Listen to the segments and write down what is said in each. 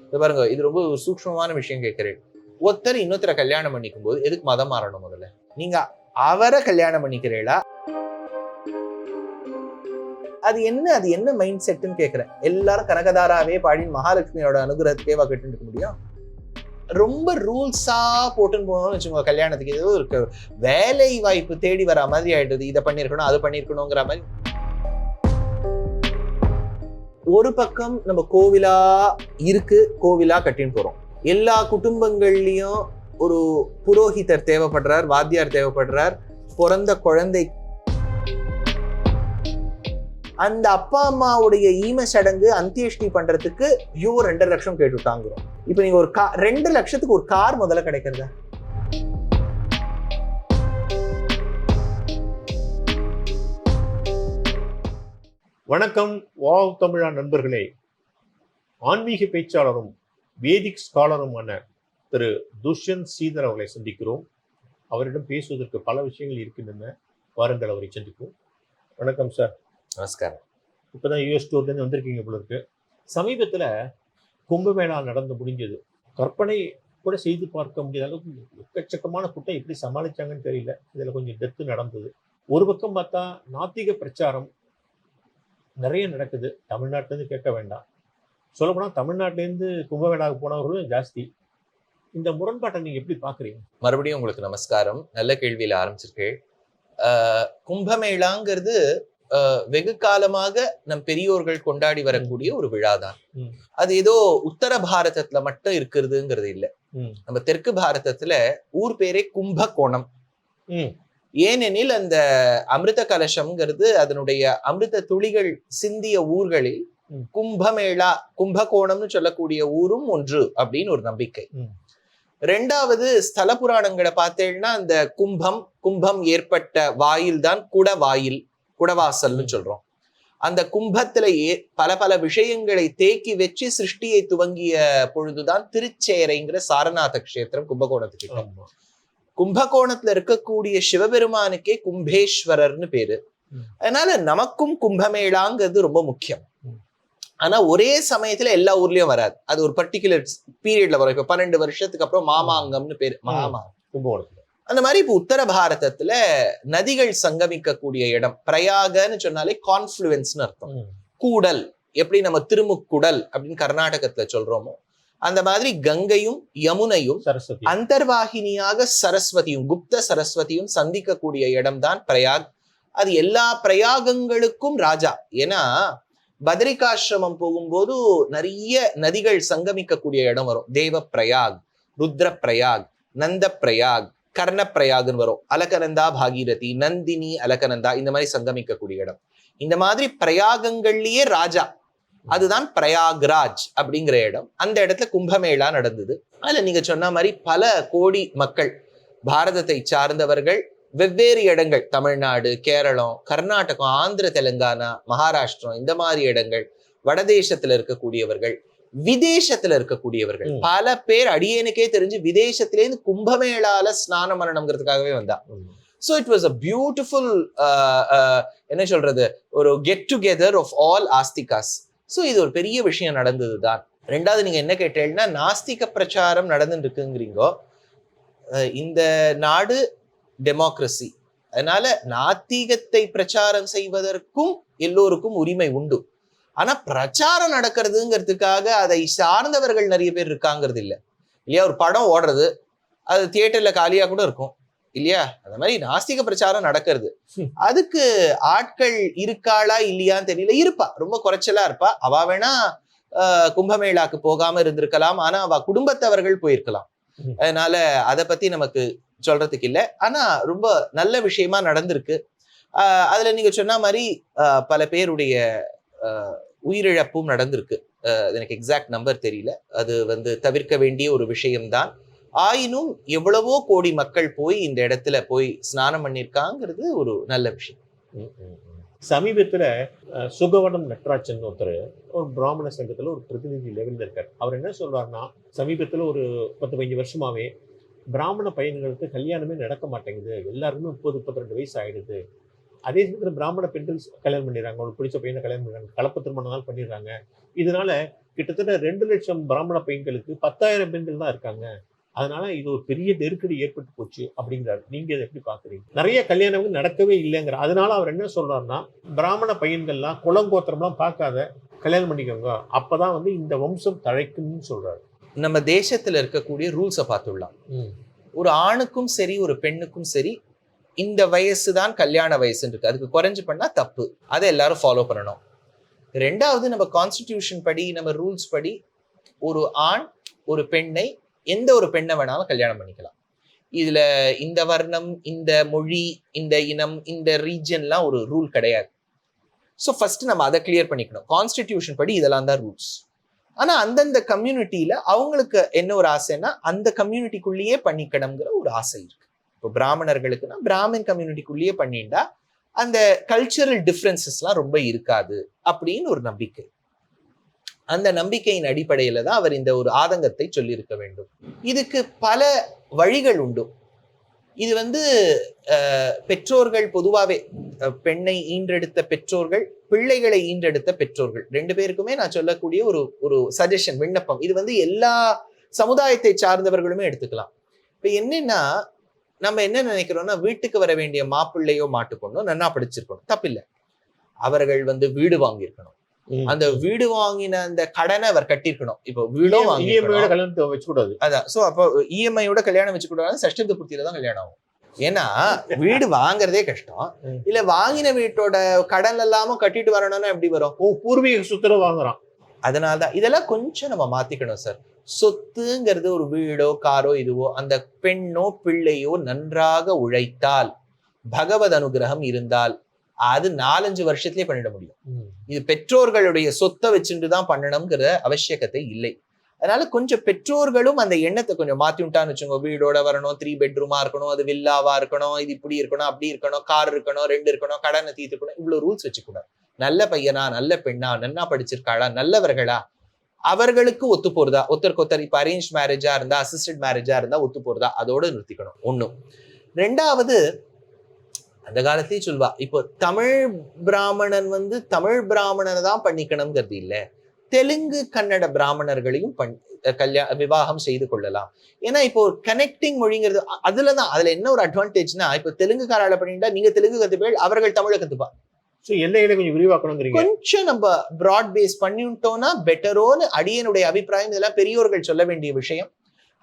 இது பாருங்க, இது ரொம்ப சூக்ஷ்மமான விஷயம் கேட்கிறேன். ஒருத்தர் இன்னொருத்தரை கல்யாணம் பண்ணிக்கும் போது எதுக்கு மதம் மாறணும்? முதல்ல நீங்க அவரை கல்யாணம் பண்ணிக்கிறீங்களா? அது என்ன மைண்ட் செட்னு கேட்கிறேன். எல்லாரும் கனகதாராவே பாடி மகாலட்சுமியோட அனுகிரகத்தையே கேட்டு இருக்க முடியும்? ரொம்ப ரூல்ஸா போட்டுன்னு போகணும்னு வச்சுக்கோங்க. கல்யாணத்துக்கு ஏதோ இருக்கு, வேலை வாய்ப்பு தேடி வர மாதிரி ஆயிடுது. இதை பண்ணிருக்கணும், அது பண்ணிருக்கணுங்கிற மாதிரி. ஒரு பக்கம் நம்ம கோவிலா இருக்கு, கோவிலா கட்டின்னு போறோம். எல்லா குடும்பங்கள்லயும் ஒரு புரோஹிதர் தேவைப்படுறார், வாத்தியார் தேவைப்படுறார். பிறந்த குழந்தை அந்த அப்பா அம்மாவுடைய ஈம சடங்கு அந்தியஷ்டி பண்றதுக்கு 2.5 லட்சம் கேட்டுட்டாங்கிறோம். இப்ப நீங்க ஒரு 2 லட்சத்துக்கு ஒரு கார் முதல்ல கிடைக்கிறதா? வணக்கம் வாவ் தமிழா நண்பர்களே. ஆன்மீக பேச்சாளரும் வேதிக் ஸ்காலருமான திரு துஷ்யந்த் ஸ்ரீதர் அவர்களை சந்திக்கிறோம். அவரிடம் பேசுவதற்கு பல விஷயங்கள் இருக்கின்றன. வாருங்கள், அவரை சந்திப்போம். வணக்கம் சார். நமஸ்காரம். இப்போதான் யூஎஸ் டூர்லேருந்து வந்திருக்கீங்க போல இருக்கு. சமீபத்தில் கும்பமேளா நடந்து முடிஞ்சது. கற்பனை கூட செய்து பார்க்க முடியாத அளவுக்கு எக்கச்சக்கமான கூட்டம் எப்படி சமாளிச்சாங்கன்னு தெரியல. இதில் கொஞ்சம் டெத்து நடந்தது. ஒரு பக்கம் பார்த்தா நாத்திக பிரச்சாரம் நிறைய நடக்குது. தமிழ்நாட்டிலேருந்து கேட்க வேண்டாம். சொல்லப்போனால் தமிழ்நாட்டிலேருந்து கும்பமேளாவுக்கு போனவர்களும் ஜாஸ்தி. இந்த முரண்பாட்டை நீங்கள் எப்படி பார்க்குறீங்க? மறுபடியும் உங்களுக்கு நமஸ்காரம். நல்ல கேள்வியில் ஆரம்பிச்சிருக்கேன். கும்பமேளாங்கிறது வெகு காலமாக நம் பெரியோர்கள் கொண்டாடி வரக்கூடிய ஒரு விழாதான். அது ஏதோ உத்தர பாரதத்துல மட்டும் இருக்கிறதுங்கிறது இல்லை. நம்ம தெற்கு பாரதத்துல ஊர் பேரே கும்பகோணம். ஏனெனில் அந்த அமிர்த கலசம்ங்கிறது அதனுடைய அமிர்த துளிகள் சிந்திய ஊர்களில் கும்பமேளா, கும்பகோணம்னு சொல்லக்கூடிய ஊரும் ஒன்று அப்படின்னு ஒரு நம்பிக்கை. ரெண்டாவது, ஸ்தல புராணங்களை பார்த்தேன்னா அந்த கும்பம் ஏற்பட்ட வாயில் தான் குடவாயில், குடவாசல்னு சொல்றோம். அந்த கும்பத்துல பல பல விஷயங்களை தேக்கி வச்சு சிருஷ்டியை துவங்கிய பொழுதுதான் திருச்சேரைங்கிற சாரநாத கஷேத்திரம் கும்பகோணத்துக்கு. கும்பகோணத்துல இருக்கக்கூடிய சிவபெருமானுக்கே கும்பேஸ்வரர்னு பேரு. அதனால நமக்கும் கும்பமேளாங்கிறது ரொம்ப முக்கியம். ஆனா ஒரே சமயத்துல எல்லா ஊர்லயும் வராது. அது ஒரு பர்டிகுலர் பீரியட்ல வரும். இப்ப 12 வருஷத்துக்கு அப்புறம் மாமாங்கம்னு பேரு, கும்பகோணத்துல. அந்த மாதிரி இப்ப உத்தர பாரதத்துல நதிகள் சங்கமிக்க கூடிய இடம். பிரயாகன்னு சொன்னாலே கான்ஃப்ளூயன்ஸ்னு அர்த்தம். கூடல், எப்படி நம்ம திருமுக்குடல் அப்படின்னு கர்நாடகத்துல சொல்றோமோ அந்த மாதிரி கங்கையும் யமுனையும் அந்தர்வாகினியாக சரஸ்வதியும் குப்த சரஸ்வதியும் சந்திக்கக்கூடிய இடம் தான் பிரயாக். அது எல்லா பிரயாகங்களுக்கும் ராஜா. ஏன்னா பத்ரிகாசிரமம் போகும்போது நிறைய நதிகள் சங்கமிக்கக்கூடிய இடம் வரும். தேவ பிரயாக், ருத்ர பிரயாக், நந்த பிரயாக், கர்ண பிரயாக்னு வரும். அலகநந்தா, பாகீரதி, நந்தினி, அலகநந்தா, இந்த மாதிரி சங்கமிக்கக்கூடிய இடம். இந்த மாதிரி பிரயாகங்கள்லயே ராஜா, அதுதான் பிரயாக்ராஜ் அப்படிங்கிற இடம். அந்த இடத்துல கும்பமேளா நடந்தது. அதுல நீங்க சொன்ன மாதிரி பல கோடி மக்கள், பாரதத்தை சார்ந்தவர்கள், வெவ்வேறு இடங்கள், தமிழ்நாடு, கேரளம், கர்நாடகம், ஆந்திர, தெலுங்கானா, மகாராஷ்டிரம், இந்த மாதிரி இடங்கள், வடதேசத்துல இருக்கக்கூடியவர்கள், விதேசத்துல இருக்கக்கூடியவர்கள், பல பேர் அடியேனுக்கே தெரிஞ்சு விதேசத்திலேருந்து கும்பமேளால ஸ்நானம் பண்ணணுங்கிறதுக்காகவே வந்தா. So it was a beautiful என்ன சொல்றது, ஒரு கெட் டுகெதர் ஆஃப் ஆல் ஆஸ்திகாஸ். ஸோ இது ஒரு பெரிய விஷயம் நடந்தது தான். ரெண்டாவது, நீங்க என்ன கேட்டீங்கன்னா நாஸ்திக பிரச்சாரம் நடந்துட்டு இருக்குங்கிறீங்கோ. இந்த நாடு டெமோக்ரஸி, அதனால நாத்திகத்தை பிரச்சாரம் செய்வதற்கும் எல்லோருக்கும் உரிமை உண்டு. ஆனா பிரச்சாரம் நடக்கிறதுங்கிறதுக்காக அதை சார்ந்தவர்கள் நிறைய பேர் இருக்காங்கிறது இல்லை இல்லையா? ஒரு படம் ஓடுறது, அது தியேட்டர்ல காலியா கூட இருக்கும் இல்லையா? அந்த மாதிரி நாஸ்திக பிரச்சாரம் நடக்கிறது. அதுக்கு ஆட்கள் இருக்காளா இல்லையான்னு தெரியல. இருப்பா, ரொம்ப குறைச்சலா இருப்பா. அவ வேணா கும்பமேளாக்கு போகாம இருந்திருக்கலாம், ஆனா அவ குடும்பத்தவர்கள் போயிருக்கலாம். அதனால அதை பத்தி நமக்கு சொல்றதுக்கு இல்லை. ஆனா ரொம்ப நல்ல விஷயமா நடந்திருக்கு. அதுல நீங்க சொன்ன மாதிரி பல பேருடைய உயிரிழப்பும் நடந்திருக்கு. எனக்கு எக்ஸாக்ட் நம்பர் தெரியல. அது தவிர்க்க வேண்டிய ஒரு விஷயம்தான். ஆயினும் எவ்வளவோ கோடி மக்கள் போய் இந்த இடத்துல போய் ஸ்நானம் பண்ணியிருக்காங்கிறது ஒரு நல்ல விஷயம். சமீபத்துல சுகவனம் நட்ராஜன் ஒருத்தர் ஒரு பிராமண சங்கத்துல ஒரு பிரதிநிதி லெவலில் இருக்கார். அவர் என்ன சொல்றாருன்னா, சமீபத்துல ஒரு 10-15 வருஷமாவே பிராமண பையன்களுக்கு கல்யாணமே நடக்க மாட்டேங்குது. எல்லாருக்குமே 30-32 வயசு ஆயிடுது. அதே சமயத்தில் பிராமண பெண்கள் கல்யாணம் பண்ணிடுறாங்க, அவங்களுக்கு பிடிச்ச பையனை கல்யாணம் பண்ணுறாங்க, கலப்பு திருமணம் பண்ணிடுறாங்க. இதனால கிட்டத்தட்ட 2 லட்சம் பிராமண பெண்களுக்கு 10,000 பெண்கள் தான் இருக்காங்க. அதனால இது ஒரு பெரிய நெருக்கடி ஏற்பட்டு போச்சு அப்படிங்கிறாரு. நீங்க இதை எப்படி பாக்குறீங்க? நிறைய கல்யாணங்கள் நடக்கவே இல்லைங்கிற. அதனால அவர் என்ன சொல்றாருன்னா, பிராமண பையன்கள்லாம் குலங்கோத்திரம்லாம் பார்க்காத கல்யாணம் பண்ணிக்கோங்க, அப்பதான் வந்து இந்த வம்சம் தழைக்கும்னு சொல்றாரு. நம்ம தேசத்துல இருக்கக்கூடிய ரூல்ஸை பார்த்துடலாம். ஒரு ஆணுக்கும் சரி ஒரு பெண்ணுக்கும் சரி இந்த வயசு தான் கல்யாண வயசுன்னு இருக்கு. அதுக்கு குறைஞ்சு பண்ணா தப்பு. அதை எல்லாரும் ஃபாலோ பண்ணணும். ரெண்டாவது, நம்ம கான்ஸ்டிடியூஷன் படி, நம்ம ரூல்ஸ் படி ஒரு ஆண் ஒரு பெண்ணை, எந்த ஒரு பெண்ணை வேணாலும் கல்யாணம் பண்ணிக்கலாம். இதுல இந்த வர்ணம், இந்த மொழி, இந்த இனம், இந்த ரீஜன்லாம் ஒரு ரூல் கிடையாது. ஸோ ஃபர்ஸ்ட் நம்ம அதை கிளியர் பண்ணிக்கணும். கான்ஸ்டிடியூஷன் படி இதெல்லாம் தான் ரூல்ஸ். ஆனா அந்தந்த கம்யூனிட்டியில அவங்களுக்கு என்ன ஒரு ஆசைன்னா அந்த கம்யூனிட்டிக்குள்ளேயே பண்ணிக்கணுங்கிற ஒரு ஆசை இருக்கு. இப்போ பிராமணர்களுக்குன்னா பிராமின் கம்யூனிட்டிக்குள்ளேயே பண்ணிட்டா அந்த கல்ச்சரல் டிஃப்ரென்சஸ்லாம் ரொம்ப இருக்காது அப்படின்னு ஒரு நம்பிக்கை. அந்த நம்பிக்கையின் அடிப்படையில தான் அவர் இந்த ஒரு ஆதங்கத்தை சொல்லியிருக்க வேண்டும். இதுக்கு பல வழிகள் உண்டு. இது வந்து பெற்றோர்கள் பொதுவாகவே பெண்ணை ஈன்றெடுத்த பெற்றோர்கள், பிள்ளைகளை ஈன்றெடுத்த பெற்றோர்கள் 2 பேருக்குமே நான் சொல்லக்கூடிய ஒரு சஜஷன், விண்ணப்பம். இது வந்து எல்லா சமுதாயத்தை சார்ந்தவர்களுமே எடுத்துக்கலாம். இப்ப என்னன்னா, நம்ம என்ன நினைக்கிறோம்னா, வீட்டுக்கு வர வேண்டிய மாப்பிள்ளையோ மாட்டுப்பொண்ணோ நன்னா படிச்சிருக்கணும், தப்பில்லை. அவர்கள் வந்து வீடு வாங்கியிருக்கணும். அந்த வீடு வாங்கின அந்த கடனை அவர் கட்டிருக்கணும். இப்போ வீடும் கல்யாணத்தை வச்சுக்கூடாது. அதான். சோ அப்போ இஎம்ஐயோட கல்யாணம் வச்சுக்கூடாது, சஷ்டத்து பூர்த்தியில தான் கல்யாணம் ஆகும். ஏன்னா வீடு வாங்குறதே கஷ்டம். இல்ல வாங்கின வீட்டோட கடன் எல்லாமும் கட்டிட்டு வரணும்னா எப்படி வரும்? பூர்வீக சொத்து வாங்குறான். அதனாலதான் இதெல்லாம் கொஞ்சம் நம்ம மாத்திக்கணும் சார். சொத்துங்கிறது ஒரு வீடோ காரோ இதுவோ, அந்த பெண்ணோ பிள்ளையோ நன்றாக உழைத்தால், பகவத் அனுகிரகம் இருந்தால் அது 4-5 வருஷத்திலே பண்ணிட முடியும். இது பெற்றோர்களுடைய சொத்தை வச்சுட்டு தான் பண்ணணுங்கிற அவசியகத்தை இல்லை. அதனால கொஞ்சம் பெற்றோர்களும் அந்த எண்ணத்தை கொஞ்சம் மாத்தி விட்டான்னு வச்சுக்கோங்க. வீடோட வரணும், 3 பெட்ரூமா இருக்கணும், அது வில்லாவா இருக்கணும், இது இப்படி இருக்கணும், அப்படி இருக்கணும், கார் இருக்கணும், 2 இருக்கணும், கடனை தீர்த்துக்கணும், இவ்வளவு ரூல்ஸ் வச்சுக்கூடாது. நல்ல பையனா, நல்ல பெண்ணா, நன்னா படிச்சிருக்காளா, நல்லவர்களா, அவர்களுக்கு ஒத்து போறதா, ஒருத்தருக்கு இப்ப அரேஞ்ச் மேரேஜா இருந்தா, அசிஸ்டட் மேரேஜா இருந்தா ஒத்து போறதா, அதோட நிறுத்திக்கணும். 1. 2வது, அந்த காலத்தையும் சொல்வா, இப்போ தமிழ் பிராமணன் வந்து தமிழ் பிராமணனை தான் பண்ணிக்கணுங்கிறது இல்லை, தெலுங்கு கன்னட பிராமணர்களையும் விவாகம் செய்து கொள்ளலாம். ஏன்னா இப்போ கனெக்டிங் மொழிங்கிறது அதுலதான். அதுல என்ன ஒரு அட்வான்டேஜ்னா, இப்போ தெலுங்குக்காரால பண்ணிட்டா நீங்க தெலுங்கு கத்துப்பேள், அவர்கள் தமிழை கத்துப்பா. கொஞ்சம் விரிவாக்கணும், கொஞ்சம் நம்ம பிராட் பேஸ் பண்ணிட்டோம்னா பெட்டரோன்னு அடியனுடைய அபிப்பிராயம். இதெல்லாம் பெரியோர்கள் சொல்ல வேண்டிய விஷயம்.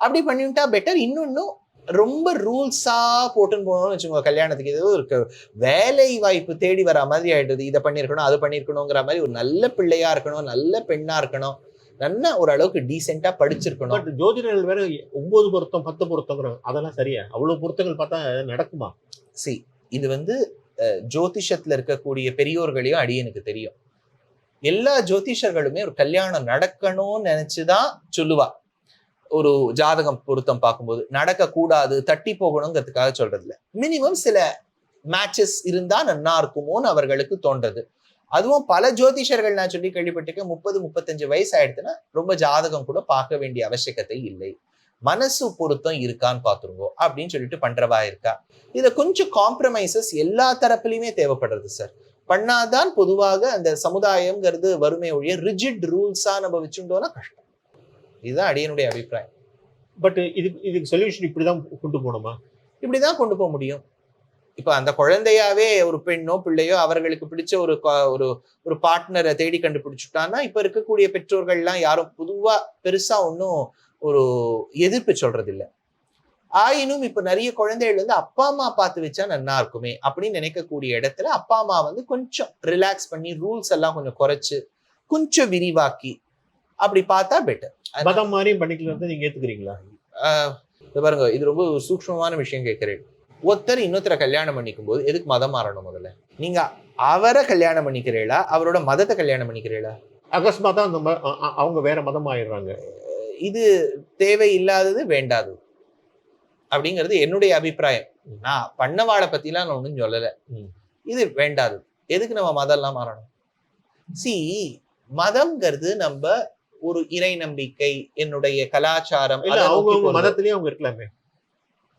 அப்படி பண்ணிட்டா பெட்டர். இன்னொன்னும் ரொம்ப ரூல்ஸா போட்டுன்னு போகணும்னு வச்சுக்கோங்க. கல்யாணத்துக்கு ஏதோ இருக்கு, வேலை வாய்ப்பு தேடி வர மாதிரி ஆயிடுது. இதை பண்ணிருக்கணும், அது பண்ணிருக்கணுங்கிற மாதிரி. ஒரு நல்ல பிள்ளையா இருக்கணும், நல்ல பெண்ணா இருக்கணும், நல்லா ஓரளவுக்கு டீசெண்டா படிச்சிருக்கணும். ஜோதிடர்கள் வேற 9 பொருத்தம் 10 பொருத்தம், அதெல்லாம் சரியா? அவ்வளவு பொருத்தங்கள் பார்த்தா நடக்குமா? இது வந்து ஜோதிஷத்துல இருக்கக்கூடிய பெரியோர்களையும் அடியனுக்கு தெரியும். எல்லா ஜோதிஷர்களுமே ஒரு கல்யாணம் நடக்கணும்னு நினைச்சுதான் சொல்லுவா. ஒரு ஜாதகம் பொருத்தம் பார்க்கும்போது நடக்க கூடாது, தட்டி போகணுங்கிறதுக்காக சொல்றது இல்ல. மினிமம் சில மேட்சஸ் இருந்தா நன்னா இருக்குமோன்னு அவர்களுக்கு தோன்றது. அதுவும் பல ஜோதிஷர்கள் நான் சொல்லி கேள்விப்பட்டிருக்கேன், 30-35 வயசு ஆயிடுச்சுன்னா ரொம்ப ஜாதகம் கூட பார்க்க வேண்டிய அவசியகத்தை இல்லை, மனசு பொருத்தம் இருக்கான்னு பாத்துருங்கோ அப்படின்னு சொல்லிட்டு பண்றவா இருக்கா. இத கொஞ்சம் காம்ப்ரமைசஸ் எல்லா தரப்புலையுமே தேவைப்படுறது சார். பண்ணாதான் பொதுவாக அந்த சமுதாயம்ங்கிறது வறுமை ஒழிய ரிஜிட் ரூல்ஸா நம்ம வச்சுட்டோம்னா கஷ்டம். இதுதான் அடியனுடைய அபிப்பிராயம். பட் இதுக்கு சொல்யூஷன் இப்படிதான் கொண்டு போகணுமா? இப்படிதான் கொண்டு போக முடியும். இப்ப அந்த குழந்தையாவே ஒரு பெண்ணோ பிள்ளையோ அவர்களுக்கு பிடிச்ச ஒரு பார்ட்னரை தேடி கண்டுபிடிச்சுட்டான்னா, இப்ப இருக்கக்கூடிய பெற்றோர்கள்லாம் யாரும் பொதுவா பெருசா ஒன்னும் ஒரு எதிர்ப்பு சொல்றது இல்லை. ஆயினும் இப்ப நிறைய குழந்தைகள் வந்து அப்பா அம்மா பார்த்து வச்சா நன்னா இருக்குமே அப்படின்னு நினைக்கக்கூடிய இடத்துல அப்பா அம்மா வந்து கொஞ்சம் ரிலாக்ஸ் பண்ணி ரூல்ஸ் எல்லாம் கொஞ்சம் குறைச்சு கொஞ்சம் விரிவாக்கி அப்படி பார்த்தா பெட்டர். மதம் மாதிரி பண்ணிக்கலாம். நீங்க ஏத்துக்கிறீங்களா? பாருங்க, இது ரொம்ப சூக்ஷ்மமான விஷயம் கேட்கிறேன். ஒருத்தர் இன்னொருத்தரை கல்யாணம் பண்ணிக்கும் போது எதுக்கு மதம் மாறணும்? முதல்ல நீங்க அவரை கல்யாணம் பண்ணிக்கிறீங்களா, அவரோட மதத்தை கல்யாணம் பண்ணிக்கிறீங்களா? அகஸ்மாத்தா அவங்க வேற மதம் ஆயிடுறாங்க. இது தேவையில்லாதது, வேண்டாதது அப்படிங்கிறது என்னுடைய அபிப்பிராயம். நான் பண்ணவாளை பத்திலாம் நான் ஒன்றும் சொல்லலை. இது வேண்டாது. எதுக்கு நம்ம மதம் எல்லாம் மாறணும்? மதம்ங்கிறது நம்ம ஒரு இறை நம்பிக்கை, என்னுடைய கலாச்சாரம், மதத்திலேயே அவங்க இருக்கலாமே,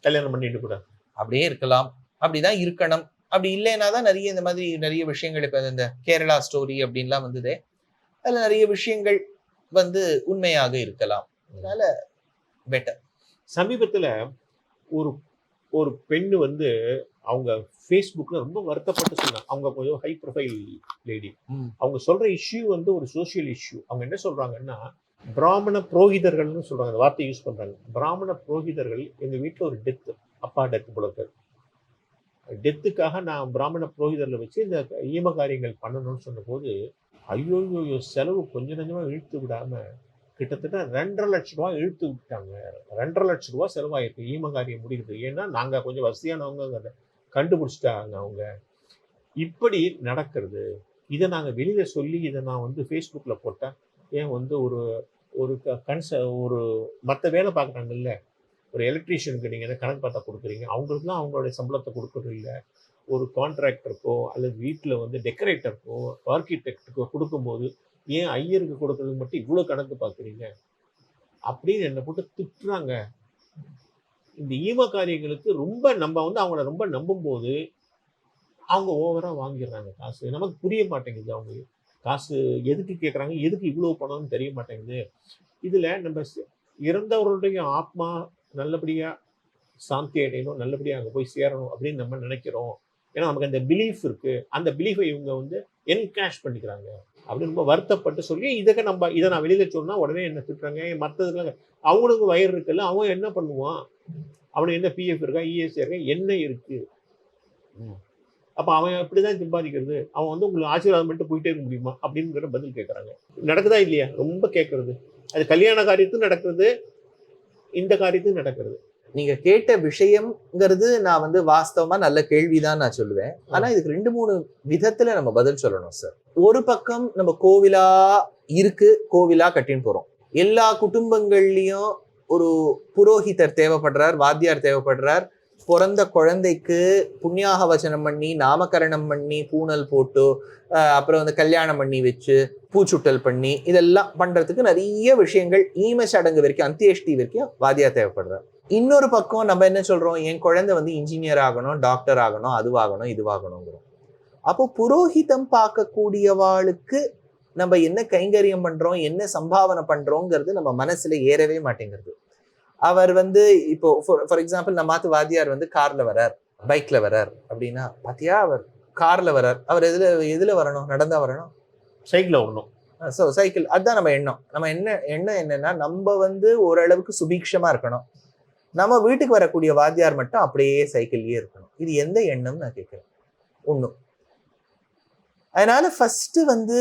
கல்யாணம் பண்ணிட்டு கூட அப்படியே இருக்கலாம், அப்படிதான் இருக்கணும். அப்படி இல்லைன்னா தான் நிறைய இந்த மாதிரி நிறைய விஷயங்கள் இப்ப இந்த கேரளா ஸ்டோரி அப்படின்லாம் வந்ததே, அதுல நிறைய விஷயங்கள் வந்து உண்மையாக இருக்கலாம். அதனால பெட்டர். சமீபத்துல ஒரு ஒரு பெண்ணு வந்து அவங்க ஃபேஸ்புக்ல ரொம்ப வருத்தப்பட்டு சொன்னாங்க. அவங்க கொஞ்சம் ஹை ப்ரொஃபைல் லேடி. அவங்க சொல்ற இஷ்யூ வந்து ஒரு சோசியல் இஷ்யூ. அவங்க என்ன சொல்றாங்கன்னா, பிராமண புரோகிதர்கள்னு சொல்றாங்க, அந்த வார்த்தை யூஸ் பண்றாங்க. பிராமண புரோகிதர்கள் எங்க வீட்டுல ஒரு டெத், அப்பா டெத் போல இருக்கு. டெத்துக்காக நான் பிராமண புரோகிதர்ல வச்சு இந்த ஈம காரியங்கள் பண்ணணும்னு சொன்னபோது, ஐயோ செலவு கொஞ்சம் கொஞ்சமா இழுத்து விடாம கிட்டத்தட்ட 2.5 லட்சம் ரூபாய் இழுத்து விட்டாங்க. 2.5 லட்சம் ரூபாய் செலவாயிருக்கு ஈம காரியம் முடியுது. ஏன்னா நாங்க கொஞ்சம் வசதியானவங்க கண்டுபிடிச்சிட்டாங்க அவங்க. இப்படி நடக்கிறது. இதை நாங்க வெளியில சொல்லி இதை நான் வந்து ஃபேஸ்புக்ல போட்டேன். ஏன் வந்து ஒரு ஒரு ஒரு மற்ற வேலை பார்க்குறாங்கல்ல, ஒரு எலக்ட்ரீஷியனுக்கு நீங்க என்ன கணக்கு பார்த்தா கொடுக்குறீங்க, அவங்களுக்குலாம் அவங்களுடைய சம்பளத்தை கொடுக்கறது இல்லை. ஒரு கான்ட்ராக்டருக்கோ அல்லது வீட்டில் வந்து டெக்கரேட்டருக்கோ ஆர்கிடெக்டுக்கோ கொடுக்கும்போது ஏன் ஐயருக்கு கொடுக்கறதுக்கு மட்டும் இவ்வளோ கணக்கு பார்க்குறீங்க அப்படின்னு என்னை போட்டு திட்டுறாங்க. இந்த ஈம காரியங்களுக்கு ரொம்ப நம்ம வந்து அவங்கள ரொம்ப நம்பும்போது அவங்க ஓவரா வாங்கிடுறாங்க காசு. நமக்கு புரிய மாட்டேங்குது அவங்க காசு எதுக்கு கேட்குறாங்க, எதுக்கு இவ்வளோ பணம்னு தெரிய மாட்டேங்குது. இதில் நம்ம இறந்தவர்களுடைய ஆத்மா நல்லபடியாக சாந்தி அடையணும், நல்லபடியாக அங்கே போய் சேரணும் அப்படின்னு நம்ம நினைக்கிறோம். ஏன்னா நமக்கு அந்த பிலீஃப் இருக்குது. அந்த பிலீஃபை இவங்க வந்து என்கேஷ் பண்ணிக்கிறாங்க அப்படின்னு ரொம்ப வருத்தப்பட்டு சொல்லி இதை நான் வெளியில் சொன்னால் உடனே என்ன திட்டுறாங்க. மற்றதுக்குலாம் அவங்களுக்கு வயிறு இருக்குல்ல, அவன் என்ன பண்ணுவான், அவனுக்கு என்ன பிஎஃப் இருக்கா, இஎஸ்ஐ இருக்கா, என்ன இருக்குது, அப்போ அவன் எப்படிதான் சம்பாதிக்கிறது, அவன் வந்து உங்களுக்கு ஆசீர்வாதம் பண்ணிட்டு போயிட்டே இருக்க முடியுமா அப்படிங்கிற பதில் கேட்குறாங்க. நடக்குதா இல்லையா? ரொம்ப கேட்கறது. அது கல்யாண காரியத்தும் நடக்கிறது, இந்த காரியத்தும் நடக்கிறது. நீங்க கேட்ட விஷயம்ங்கிறது நான் வந்து வாஸ்தவமா நல்ல கேள்விதான் நான் சொல்லுவேன். ஆனா இதுக்கு 2-3 விதத்துல நம்ம பதில் சொல்லணும் சார். ஒரு பக்கம் நம்ம கோவிலா இருக்கு, கோவிலா கட்டின்னு போறோம். எல்லா குடும்பங்கள்லயும் ஒரு புரோகிதர் தேவைப்படுறார், வாத்தியார் தேவைப்படுறார். பிறந்த குழந்தைக்கு புண்ணியாக வச்சனம் பண்ணி, நாமகரணம் பண்ணி, பூனல் போட்டு, அப்புறம் வந்து கல்யாணம் பண்ணி வச்சு, பூச்சுட்டல் பண்ணி, இதெல்லாம் பண்றதுக்கு நிறைய விஷயங்கள் ஈம சடங்கு வரைக்கும், அந்தியேஷ்டி வரைக்கும் வாத்தியார் தேவைப்படுறார். இன்னொரு பக்கம் நம்ம என்ன சொல்றோம், என் குழந்தை வந்து இன்ஜினியர் ஆகணும், டாக்டர் ஆகணும், அதுவாகணும், இதுவாகணுங்கிறோம். அப்போ புரோஹிதம் பார்க்கக்கூடியவாளுக்கு நம்ம என்ன கைங்கரியம் பண்றோம், என்ன சம்பாவனை பண்றோங்கிறது நம்ம மனசுல ஏறவே மாட்டேங்கிறது. அவர் வந்து இப்போ ஃபார் எக்ஸாம்பிள் நம்ம மாத்து வாத்தியார் வந்து கார்ல வரார், பைக்ல வரார் அப்படின்னா, பாத்தியா அவர் கார்ல வரார், அவர் எதுல வரணும், நடந்தா வரணும், சைக்கிள் வரணும். சைக்கிள். அதுதான் நம்ம எண்ணம். நம்ம எண்ணம் என்னன்னா, நம்ம வந்து ஓரளவுக்கு சுபீக்ஷமா இருக்கணும், நம்ம வீட்டுக்கு வரக்கூடிய வாத்தியார் மட்டும் அப்படியே சைக்கிள்லயே இருக்கணும். இது எந்த எண்ணம் நான் கேட்கிறேன். ஒண்ணும். அதனால ஃபர்ஸ்ட் வந்து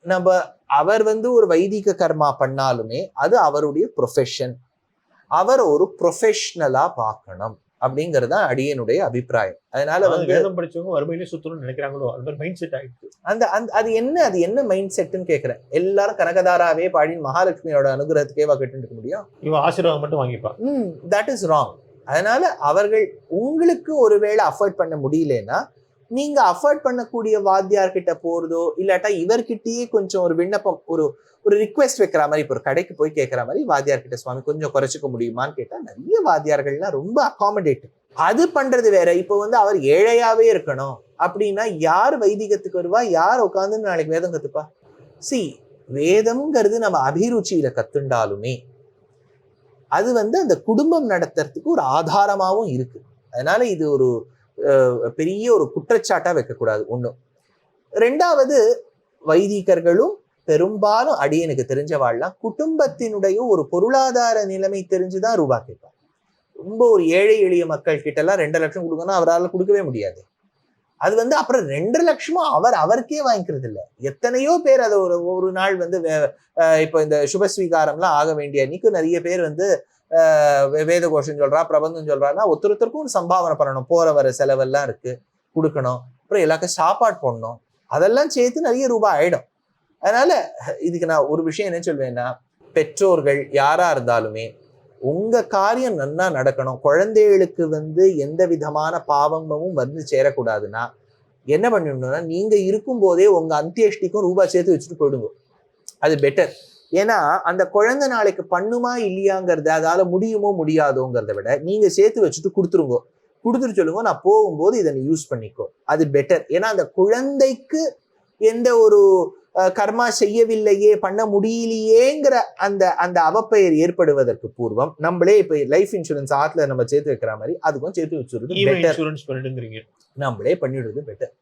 நம்ம அவர் வந்து ஒரு வைதிக கர்மா பண்ணாலுமே அது அவருடைய ப்ரொஃபஷன், அவர் ஒரு ப்ரொஃபஷனலா பார்க்கணும் அப்படிங்கறது அடியனுடைய அபிப்பிராயம். அதனால வந்து வேதம் படிச்சவங்க வறுமையிலே சுத்தணும்னு நினைக்கிறாங்களோ, அந்த மைண்ட் செட் ஆயிடுச்சு. அது என்ன மைண்ட் செட்னு கேட்கிறேன். எல்லாரும் கனகதாராவே பாடி மகாலட்சுமியோட அனுகிரகத்துக்கே கேட்டு இருக்க முடியும், இவன் ஆசீர்வாதம் மட்டும் வாங்கிப்பான். That is wrong. அதனால அவர்கள் உங்களுக்கு ஒருவேளை அஃபோர்ட் பண்ண முடியலன்னா, நீங்க அஃபோர்ட் பண்ணக்கூடிய வாத்தியார்கிட்ட போறதோ, இல்லாட்டா இவர்கிட்டயே கொஞ்சம் ஒரு விண்ணப்பம், ஒரு ரிக்வெஸ்ட் வைக்கிற மாதிரி, இப்போ ஒரு கடைக்கு போய் கேட்கிற மாதிரி, வாத்தியார்கிட்ட சுவாமி கொஞ்சம் குறைச்சிக்க முடியுமான்னு கேட்டா நிறைய வாத்தியார்கள்லாம் ரொம்ப அகாமடேட்டிவ். அது பண்றது வேற. இப்போ வந்து அவர் ஏழையாவே இருக்கணும் அப்படின்னா யார் வைதிகத்துக்கு வருவா, யார் உட்காந்து நாளைக்கு வேதம் கத்துப்பா? வேதம்ங்கிறது நம்ம அபிருச்சியில கத்துண்டாலுமே அது வந்து அந்த குடும்பம் நடத்துறதுக்கு ஒரு ஆதாரமாவும் இருக்கு. அதனால இது ஒரு பெரிய ஒரு குற்றச்சாட்டா வைக்கக்கூடாது. ஒண்ணு. ரெண்டாவது, வைதிகர்களும் பெரும்பாலும் அடியனுக்கு தெரிஞ்சவாள்லாம் குடும்பத்தினுடைய ஒரு பொருளாதார நிலைமை தெரிஞ்சுதான் ரூபா கேட்பார். ரொம்ப ஒரு ஏழை எளிய மக்கள் கிட்ட எல்லாம் 2 லட்சம் கொடுக்கணும், அவரால் கொடுக்கவே முடியாது. அது வந்து அப்புறம் 2 லட்சமும் அவருக்கே வாங்கிக்கிறது இல்லை. எத்தனையோ பேர் அதை ஒரு நாள் வந்து இப்போ இந்த சுபஸ்வீகாரம்லாம் ஆக வேண்டிய அன்னைக்கு நிறைய பேர் வந்து வேத கோஷம் சொல்றா, பிரபந்தம் சொல்றான்னா ஒருத்தருக்கும் ஒரு சம்பாவனை பண்ணணும், போற வர செலவெல்லாம் இருக்கு, கொடுக்கணும், அப்புறம் எல்லாருக்கும் சாப்பாடு போடணும், அதெல்லாம் சேர்த்து நிறைய ரூபாய் ஆயிடும். அதனால இதுக்கு நான் ஒரு விஷயம் என்ன சொல்வேன்னா, பெற்றோர்கள் யாரா இருந்தாலுமே உங்க காரியம் நன்னா நடக்கணும், குழந்தைகளுக்கு வந்து எந்த விதமான பாவமும் வந்து சேரக்கூடாதுன்னா என்ன பண்ணிடணும்னா, நீங்க இருக்கும் போதே உங்க அந்தியஷ்டிக்கும் ரூபாய் சேர்த்து வச்சுட்டு போயிடுங்க. அது பெட்டர். ஏன்னா அந்த குழந்தை நாளைக்கு பண்ணுமா இல்லையாங்கிறத, அதால முடியுமோ முடியாதோங்கிறத விட நீங்க சேர்த்து வச்சுட்டு கொடுத்துருங்க. கொடுத்துட்டு சொல்லுங்க, நான் போகும்போது இதை நீ யூஸ் பண்ணிக்கோ, அது பெட்டர். ஏன்னா அந்த குழந்தைக்கு எந்த ஒரு கர்மா செய்யவில்லையே, பண்ண முடியலையேங்கிற அந்த அந்த அவப்பெயர் ஏற்படுவதற்கு பூர்வம் நம்மளே இப்ப லைஃப் இன்சூரன்ஸ் ஆத்துல நம்ம சேர்த்து வைக்கிற மாதிரி அதுக்கும் சேர்த்து வச்சுருது பெட்டர். நம்மளே பண்ணிடுறது பெட்டர்.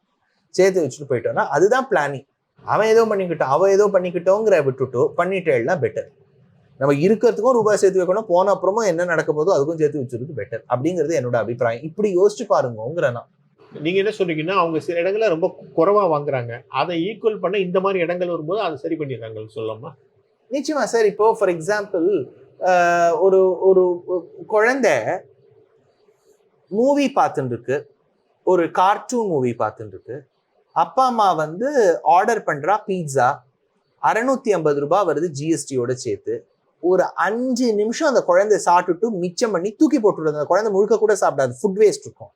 சேர்த்து வச்சுட்டு போயிட்டோம்னா அதுதான் பிளானிங். அவன் ஏதோ பண்ணிக்கிட்டோம், அவ ஏதோ பண்ணிக்கிட்டோங்கிற விட்டுட்டோ பண்ணிட்டேன்னா பெட்டர். நம்ம இருக்கிறதுக்கும் ரூபாய் சேர்த்து வைக்கணும், போன அப்புறமும் என்ன நடக்க போதோ அதுக்கும் சேர்த்து வச்சுருது பெட்டர் அப்படிங்கிறது என்னோட அபிப்பிராயம். இப்படி யோசிச்சு பாருங்கிறனா. நீங்க என்ன சொல்றீங்கன்னா, அவங்க சில இடங்கள்ல ரொம்ப குறைவா வாங்குறாங்க, அதை ஈக்குவல் பண்ண இந்த மாதிரி இடங்கள் வரும்போது அதை சரி பண்ணிடுறாங்க சொல்லலாமா? நிச்சயமா சார். இப்போ ஃபார் எக்ஸாம்பிள் ஒரு ஒரு குழந்தை மூவி பார்த்துட்டு இருக்கு, ஒரு கார்ட்டூன் மூவி பார்த்துட்டு இருக்கு. அப்பா அம்மா வந்து ஆர்டர் பண்றா பீட்சா, 650 ரூபாய் வருது ஜிஎஸ்டியோட சேர்த்து. ஒரு 5 நிமிஷம் அந்த குழந்தை சாப்பிட்டுட்டு மிச்சம் பண்ணி தூக்கி போட்டுடுறது. அந்த குழந்தை முழுக்க கூட சாப்பிடாது, ஃபுட் வேஸ்ட் இருக்கும்.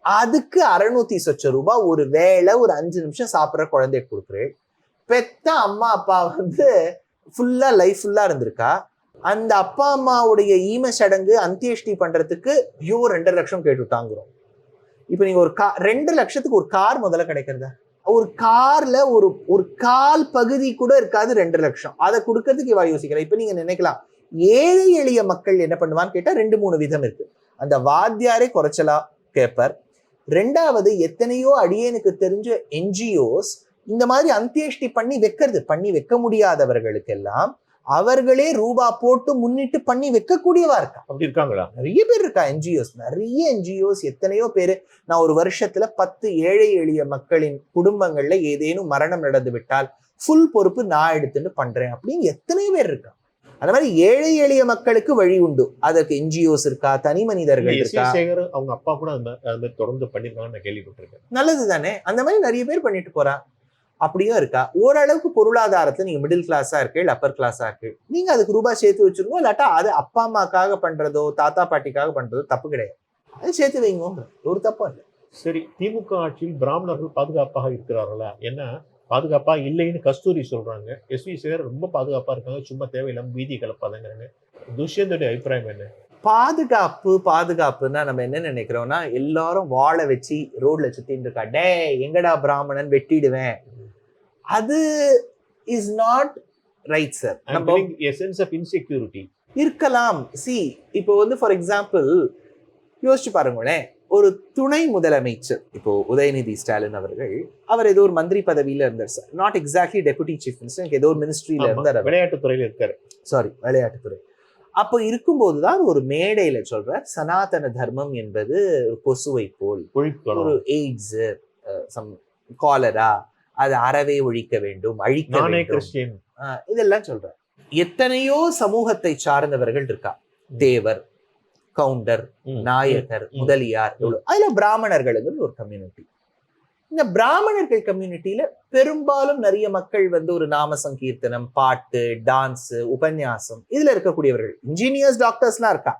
அதுக்கு 600 சொச்ச ரூபாய் ஒரு வேளை ஒரு 5 நிமிஷம் சாப்பிட்ற குழந்தைய கொடுக்குறேன். பெத்த அம்மா அப்பா வந்து ஃபுல்லா லைஃப் ஃபுல்லா இருந்திருக்கா. அந்த அப்பா அம்மாவுடைய ஈம சடங்கு அந்தியேஷ்டி பண்றதுக்கு 2.5 லட்சம் கேட்டுட்டாங்கிறோம். இப்ப நீங்க ஒரு 2 லட்சத்துக்கு ஒரு கார் முதல்ல கிடைக்கிறதா? ஒரு கார்ல ஒரு கால் பகுதி கூட இருக்காது 2 லட்சம். அதை கொடுக்கறதுக்கு இவா யோசிக்கிறேன். இப்ப நீங்க நினைக்கலாம், ஏழை எளிய மக்கள் என்ன பண்ணுவான்னு கேட்டா 2-3 விதம் இருக்கு. அந்த வாத்தியாரே குறைச்சலா கேட்பார். 2வது, எத்தனையோ அடியேனுக்கு தெரிஞ்ச என்ஜிஓஸ் இந்த மாதிரி அந்தியேஷ்டி பண்ணி வைக்க முடியாதவர்களுக்கெல்லாம் அவர்களே ரூபா போட்டு முன்னிட்டு பண்ணி வைக்கக்கூடியவா இருக்கா. அப்படி இருக்காங்களா? நிறைய பேர் இருக்கா என்ஜிஓஸ், நிறைய என்ஜிஓஸ். எத்தனையோ பேரு, நான் ஒரு வருஷத்துல 10 ஏழை எளிய மக்களின் குடும்பங்கள்ல ஏதேனும் மரணம் நடந்து விட்டால் ஃபுல் பொறுப்பு நான் எடுத்துட்டு பண்றேன் அப்படின்னு எத்தனையோ பேர் இருக்கா. அந்த மாதிரி ஏழை எளிய மக்களுக்கு வழி உண்டு. அதற்கு என்ஜிஓஸ் இருக்கா, தனி மனிதர்கள் இருக்கா. அவங்க அப்பா கூட அந்த மாதிரி தொடர்ந்து பண்ணிருக்காங்கன்னு நான் கேள்விப்பட்டிருக்கேன். நல்லது தானே. அந்த மாதிரி நிறைய பேர் பண்ணிட்டு போறா. அப்படியும் இருக்கா. ஓரளவுக்கு பொருளாதாரத்துல நீங்க மிடில் கிளாஸா இருக்கு, அப்பர் கிளாஸா இருக்கு, நீங்க அதுக்கு ரூபாய் சேர்த்து வச்சிருக்கோம். இல்லாட்டா அது அப்பா அம்மாக்காக பண்றதோ தாத்தா பாட்டிக்காக பண்றதோ தப்பு கிடையாது. அது சேர்த்து வைங்க, ஒரு தப்பும் இல்லை. சரி, திமுக ஆட்சியில் பிராமணர்கள் பாதுகாப்பாக இருக்கிறார்களா? என்ன பாதுகாப்பா இல்லைன்னு கஸ்தூரி சொல்றாங்க. எஸ்வி சேகர் ரொம்ப பாதுகாப்பா இருக்காங்க, சும்மா தேவையில்லாம வீதி கலப்பாதங்கிறாங்க. துஷ்யந்தோட அபிப்பிராயம் என்ன? பாதுகாப்புன்னா நம்ம என்ன நினைக்கிறோம்னா, எல்லாரும் வாழை வச்சு ரோட்ல சுத்தின்னு இருக்கா, டே எங்கடா பிராமணன் வெட்டிடுவேன். அது is not right sir. Insecurity இருக்கலாம். இப்போ வந்து ஃபார் எக்ஸாம்பிள் யோசிச்சு பாருங்களேன், ஒரு துணை முதலமைச்சர், இப்போ உதயநிதி ஸ்டாலின் அவர்கள், அவர் ஏதோ ஒரு மந்திரி பதவியில இருந்தார் sir. Not exactly deputy chief minister, ஏதோ ஒரு மினிஸ்ட்ரியில இருந்தார். விளையாட்டுத்துறையில இருக்காரு. விளையாட்டுத்துறை. அப்போ இருக்கும்போதுதான் ஒரு மேடையில சொல்ற, சனாதன தர்மம் என்பது ஒரு கொசுவை போல், ஒரு எய்ட்ஸ், காலரா, அது அறவே ஒழிக்க வேண்டும், அழிக்க வேண்டும், இதெல்லாம் சொல்ற. எத்தனையோ சமூகத்தை சார்ந்தவர்கள் இருக்கா. தேவர், கவுண்டர், நாயகர், முதலியார், அதுல பிராமணர்களுக்கு ஒரு கம்யூனிட்டி. இந்த பிராமணர்கள் கம்யூனிட்டியில பெரும்பாலும் நிறைய மக்கள் வந்து ஒரு நாம சங்கீர்த்தனம், பாட்டு, டான்ஸ், உபன்யாசம் இதுல இருக்கக்கூடியவர்கள். இன்ஜினியர்ஸ், டாக்டர்ஸ்லாம் இருக்கா.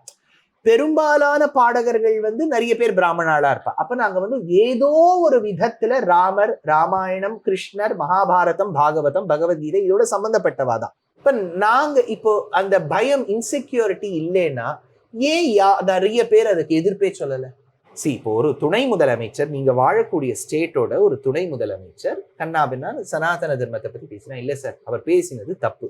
பெரும்பாலான பாடகர்கள் வந்து நிறைய பேர் பிராமணாளா இருப்பா. அப்ப நாங்க வந்து ஏதோ ஒரு விதத்துல ராமர், ராமாயணம், கிருஷ்ணர், மகாபாரதம், பாகவதம், பகவத்கீதை இதோட சம்பந்தப்பட்டவாதான். இப்ப நாங்க இப்போ அந்த பயம், இன்செக்யூரிட்டி இல்லைன்னா ஏன் நிறைய பேர் அதுக்கு எதிர்ப்பே சொல்லல? இப்போ ஒரு துணை முதலமைச்சர், நீங்க வாழக்கூடிய ஸ்டேட்டோட ஒரு துணை முதலமைச்சர் கண்ணாபின்னா சனாதன தர்மத்தை பத்தி பேசினா, இல்ல சார் அவர் பேசினது தப்பு,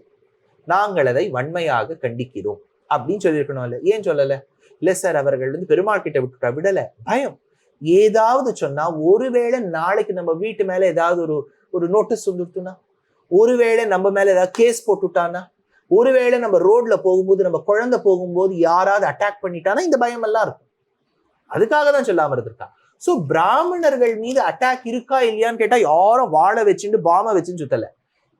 நாங்கள் அதை வன்மையாக கண்டிக்கிறோம் அப்படின்னு சொல்லியிருக்கணும். இல்ல, ஏன் சொல்லல? இல்ல சார் அவர்கள் வந்து பெருமாள் கிட்ட விடல, பயம். ஏதாவது சொன்னா, ஒருவேளை நாளைக்கு நம்ம வீட்டு மேல ஏதாவது ஒரு நோட்டீஸ் வந்துட்டுனா, ஒருவேளை நம்ம மேல ஏதாவது கேஸ் போட்டுட்டானா, ஒருவேளை நம்ம ரோட்ல போகும்போது, நம்ம குழந்தை போகும்போது யாராவது அட்டாக் பண்ணிட்டானா, இந்த பயம் எல்லாம் இருக்கும். அதுக்காக தான் சொல்லாம இருந்திருக்கா. சோ பிராமணர்கள் மீது அட்டாக் இருக்கா இல்லையான்னு கேட்டா யாரும் வாழை வச்சுட்டு பாம வச்சுன்னு சுத்தல.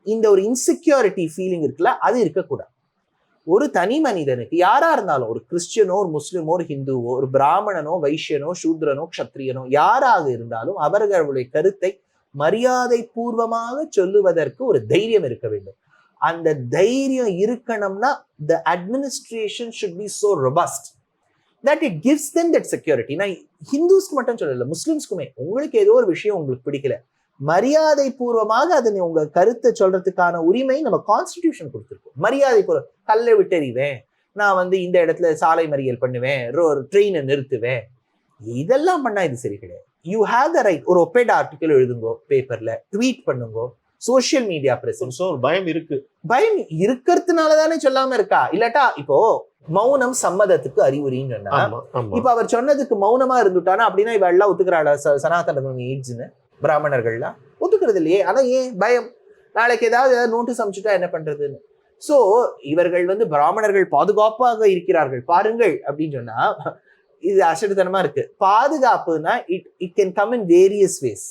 இந்த ஒரு இன்செக்யூரிட்டி ஃபீலிங் இருக்குல்ல, அது இருக்கக்கூடாது. ஒரு தனி மனிதனுக்கு யாரா இருந்தாலும், ஒரு கிறிஸ்டியனோ, ஒரு முஸ்லிமோ, ஒரு ஹிந்துவோ, ஒரு பிராமணனோ, வைஷ்யனோ, சூத்ரனோ, க்ஷத்ரியனோ, யாராக இருந்தாலும் அவர்களுடைய கருத்தை மரியாதை பூர்வமாக சொல்லுவதற்கு ஒரு தைரியம் இருக்க வேண்டும். அந்த தைரியம் இருக்கணும்னா the administration should be so robust that it gives them that security. நான் ஹிந்துஸ்க்கு மட்டும் சொல்லல, முஸ்லிம்ஸ்க்குமே. உங்களுக்கு ஏதோ ஒரு விஷயம் உங்களுக்கு பிடிக்கல, மரியாதை பூர்வமாக அதனை உங்க கருத்தை சொல்றதுக்கான உரிமை நம்ம கான்ஸ்டிடியூஷன் கொடுத்துருக்கோம். மரியாதை பூர்வம், கல்லை விட்டறிவேன், நான் வந்து இந்த இடத்துல சாலை மறியல் பண்ணுவேன், ட்ரெயினை நிறுத்துவேன், இதெல்லாம் பண்ணா இது சரி கிடையாது. You have the right. ஒரு ஒப்பேட் ஆர்டிக்கல் எழுதுங்கோ, பேப்பர்ல ட்வீட் பண்ணுங்கோ, சோசியல் மீடியா பிரசன்ஸ். ஒரு பயம் இருக்கு. பயம் இருக்கிறதுனாலதானே சொல்லாம இருக்கா? இல்லாட்டா இப்போ மௌனம் சம்மதத்துக்கு அறிகுறின்னு சொன்னா, இப்ப அவர் சொன்னதுக்கு மௌனமா இருந்துட்டானா அப்படின்னா இவ எல்லாம் ஒத்துக்கிறாளா சனாதன தர்மம் எய்ட்ஸ்னு? பிராமணர்கள்லாம் ஒத்துக்கிறது இல்லையே. ஆனா ஏன் பயம்? நாளைக்கு ஏதாவது நோட்டீஸ் அமைச்சுட்டா என்ன பண்றதுன்னு. சோ இவர்கள் பிராமணர்கள் பாதுகாப்பாக இருக்கிறார்கள் பாருங்கள் அப்படின்னு சொன்னா இது அசடுத்தனமா இருக்கு. பாதுகாப்புனா it can come in various ways.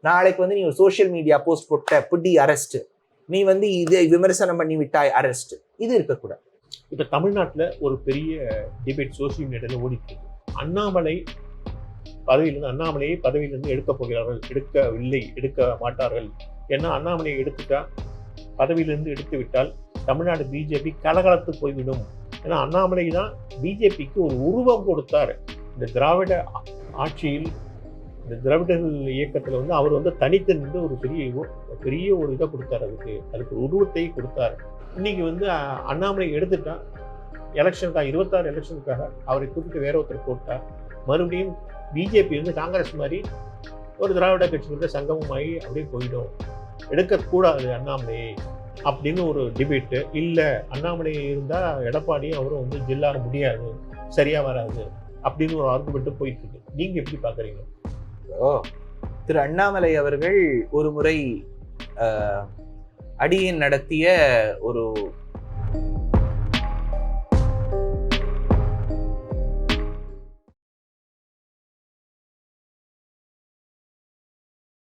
நாளைக்கு நீ ஒரு சோசியல் மீடியா போஸ்ட் போட்ட புட்டி அரெஸ்ட், நீ இதை விமர்சனம் பண்ணி விட்டாய் அரெஸ்ட், இது இருக்கக்கூடாது. இப்ப தமிழ்நாட்டுல ஒரு பெரிய டிபேட் சோசியல் மீடியால ஓடிட்டு அண்ணாமலையை பதவியிலிருந்து எடுக்க போகிறார்கள், எடுக்கவில்லை, எடுக்க மாட்டார்கள். ஏன்னா அண்ணாமலையை எடுத்துட்டா, பதவியிலிருந்து எடுத்து விட்டால் தமிழ்நாடு பிஜேபி கலகலத்து போய்விடும். ஏன்னா அண்ணாமலை தான் பிஜேபிக்கு ஒரு உருவம் கொடுத்தாரு. இந்த திராவிட ஆட்சியில், இந்த திராவிடர்கள் இயக்கத்துல அவர் தனித்து நின்று ஒரு பெரிய ஒரு இதை கொடுத்தாரு. அதுக்கு ஒரு உருவத்தை கொடுத்தாரு. இன்னைக்கு அண்ணாமலை எடுத்துட்டா, எலெக்ஷனுக்காக 26 எலெக்ஷனுக்காக அவரை கூப்பிட்டு வேற ஒருத்தர் போட்டா, மறுபடியும் பிஜேபி காங்கிரஸ் மாதிரி ஒரு திராவிட கட்சிகளோட சங்கமமாகி அப்படியே போயிடும். எடுக்கக்கூடாது அண்ணாமலையை அப்படின்னு ஒரு டிபேட்டு. இல்லை அண்ணாமலை இருந்தால் எடப்பாடியும் அவரும் ஜில்லாக முடியாது, சரியா வராது அப்படின்னு ஒரு ஆர்குமெண்ட்டு போயிட்டு இருக்கு. நீங்க எப்படி பாக்குறீங்க? திரு அண்ணாமலை அவர்கள் ஒரு முறை அடியேன் நடத்திய ஒரு